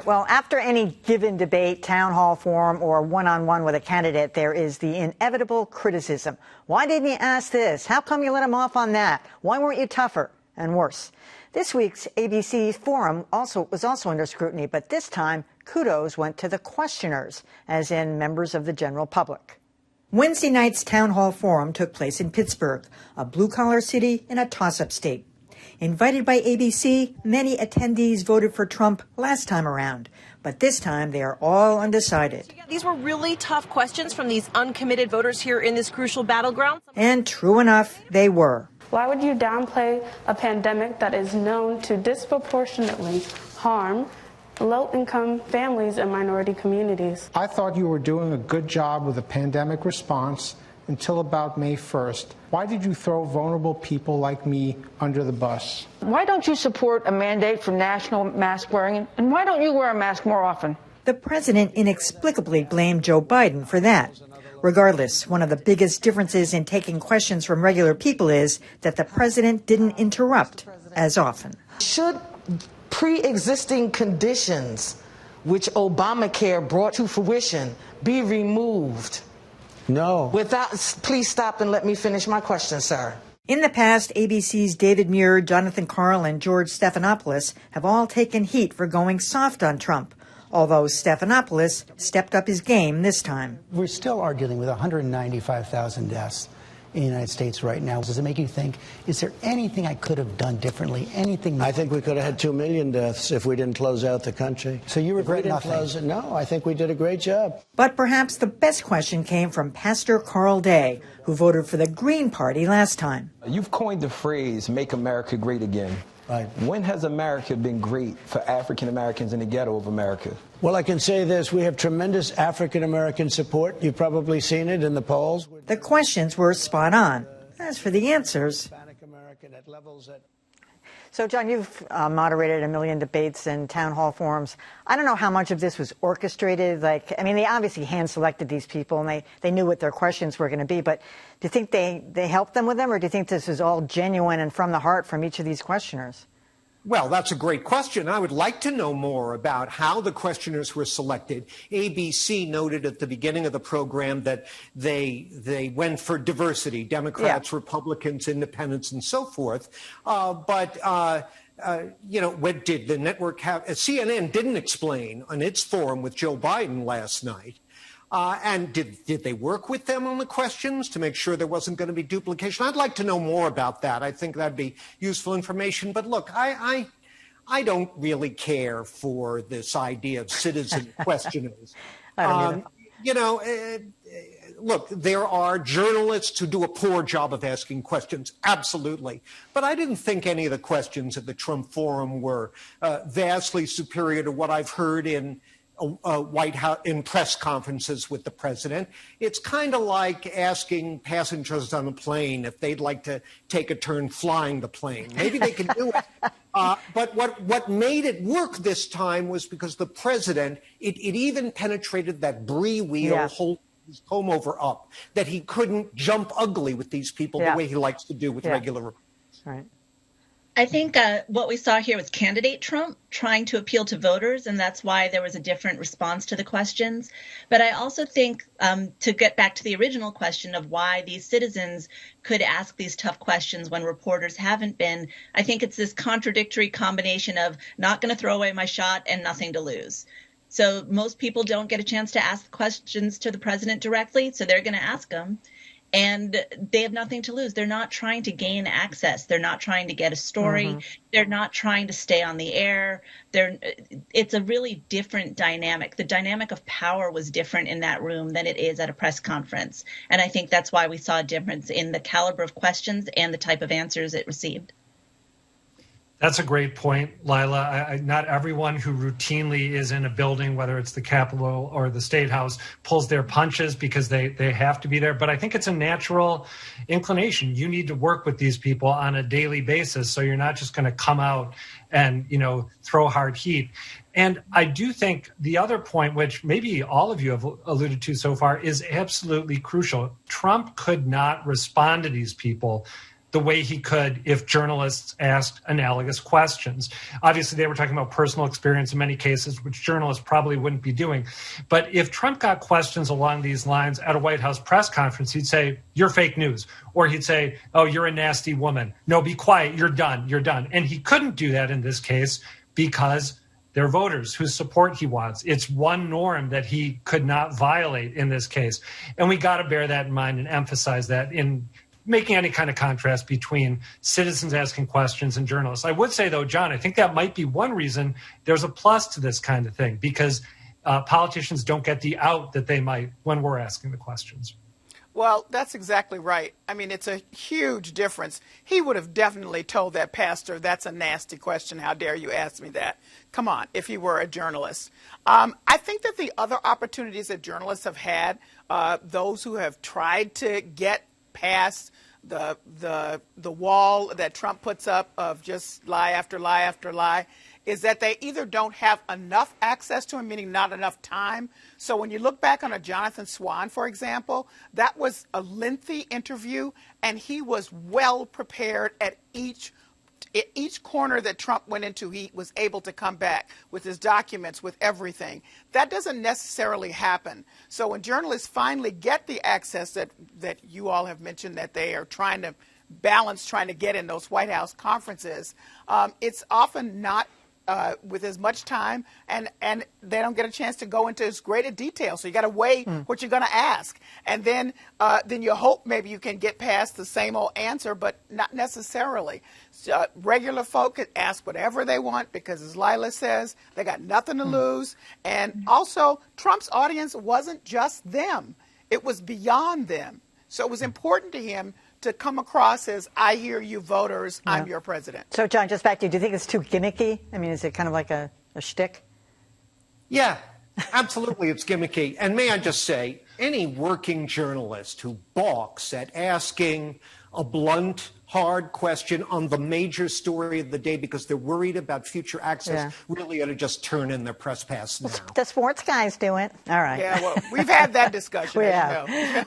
right, well, after any given debate, town hall forum, or one-on-one with a candidate, there is the inevitable criticism. Why didn't you ask this? How come you let him off on that? Why weren't you tougher? And worse. This week's ABC forum was also under scrutiny, but this time, kudos went to the questioners, as in members of the general public. Wednesday night's town hall forum took place in Pittsburgh, a blue-collar city in a toss-up state. Invited by ABC, many attendees voted for Trump last time around, but this time they are all undecided. These were really tough questions from these uncommitted voters here in this crucial battleground. And true enough, they were. Why would you downplay a pandemic that is known to disproportionately harm low-income families and minority communities? I thought you were doing a good job with the pandemic response until about May 1st. Why did you throw vulnerable people like me under the bus? Why don't you support a mandate for national mask wearing? And why don't you wear a mask more often? The president inexplicably blamed Joe Biden for that. Regardless, one of the biggest differences in taking questions from regular people is that the president didn't interrupt as often. Should pre-existing conditions, which Obamacare brought to fruition, be removed? No. Please stop and let me finish my question, sir. In the past, ABC's David Muir, Jonathan Karl, and George Stephanopoulos have all taken heat for going soft on Trump, although Stephanopoulos stepped up his game this time. We still are dealing with 195,000 deaths in the United States right now. Does it make you think, is there anything I could have done differently? Anything? I think we could have had 2 million deaths if we didn't close out the country. So you regret nothing? No, I think we did a great job. But perhaps the best question came from Pastor Carl Day, who voted for the Green Party last time. You've coined the phrase, make America great again. Right. When has America been great for African Americans in the ghetto of America? Well, I can say this. We have tremendous African American support. You've probably seen it in the polls. The questions were spot on. As for the answers. So, John, you've moderated a million debates and town hall forums. I don't know how much of this was orchestrated. They obviously hand-selected these people, and they knew what their questions were going to be. But do you think they helped them with them, or do you think this is all genuine and from the heart from each of these questioners? Well, that's a great question. I would like to know more about how the questioners were selected. ABC noted at the beginning of the program that they went for diversity, Democrats, Republicans, independents, and so forth. What did the network have? CNN didn't explain on its forum with Joe Biden last night. And did they work with them on the questions to make sure there wasn't going to be duplication? I'd like to know more about that. I think that'd be useful information. But look, I don't really care for this idea of citizen questioners. Look, there are journalists who do a poor job of asking questions, absolutely. But I didn't think any of the questions at the Trump Forum were vastly superior to what I've heard in White House in press conferences with the president. It's kind of like asking passengers on a plane if they'd like to take a turn flying the plane. Maybe they can do it. But what made it work this time was because the president, it even penetrated that brie wheel, hold his comb over up, that he couldn't jump ugly with these people the way he likes to do with regular reporters. Right. I think what we saw here was candidate Trump trying to appeal to voters, and that's why there was a different response to the questions. But I also think to get back to the original question of why these citizens could ask these tough questions when reporters haven't been, I think it's this contradictory combination of not going to throw away my shot and nothing to lose. So most people don't get a chance to ask questions to the president directly, so they're going to ask them. And they have nothing to lose. They're not trying to gain access. They're not trying to get a story. Mm-hmm. They're not trying to stay on the air. It's a really different dynamic. The dynamic of power was different in that room than it is at a press conference. And I think that's why we saw a difference in the caliber of questions and the type of answers it received. That's a great point, Lila. Not everyone who routinely is in a building, whether it's the Capitol or the State House, pulls their punches because they have to be there. But I think it's a natural inclination. You need to work with these people on a daily basis, so you're not just going to come out and, throw hard heat. And I do think the other point, which maybe all of you have alluded to so far, is absolutely crucial. Trump could not respond to these people the way he could if journalists asked analogous questions. Obviously, they were talking about personal experience in many cases, which journalists probably wouldn't be doing. But if Trump got questions along these lines at a White House press conference, he'd say, "You're fake news." Or he'd say, "Oh, you're a nasty woman. No, be quiet. You're done. You're done." And he couldn't do that in this case because they're voters whose support he wants. It's one norm that he could not violate in this case. And we got to bear that in mind and emphasize that in making any kind of contrast between citizens asking questions and journalists. I would say, though, John, I think that might be one reason there's a plus to this kind of thing, because politicians don't get the out that they might when we're asking the questions. Well, that's exactly right. I mean, it's a huge difference. He would have definitely told that pastor, "That's a nasty question. How dare you ask me that?" Come on, if he were a journalist. I think that the other opportunities that journalists have had, those who have tried to get past the wall that Trump puts up of just lie after lie after lie, is that they either don't have enough access to him, meaning not enough time. So when you look back on a Jonathan Swan, for example, that was a lengthy interview, and he was well prepared at each corner that Trump went into. He was able to come back with his documents, with everything. That doesn't necessarily happen. So when journalists finally get the access that you all have mentioned that they are trying to balance, trying to get in those White House conferences, it's often not with as much time, and they don't get a chance to go into as great a detail. So you got to weigh what you're going to ask, and then you hope maybe you can get past the same old answer, but not necessarily. So, regular folk could ask whatever they want because, as Lila says, they got nothing to lose. And also, Trump's audience wasn't just them; it was beyond them. So it was important to him to come across as, "I hear you voters, I'm your president." So, John, just back to you. Do you think it's too gimmicky? I mean, is it kind of like a shtick? Yeah, absolutely, it's gimmicky. And may I just say, any working journalist who balks at asking a blunt, hard question on the major story of the day because they're worried about future access really ought to just turn in their press pass now. The sports guys do it. All right. Yeah, well, we've had that discussion, We as have. you know.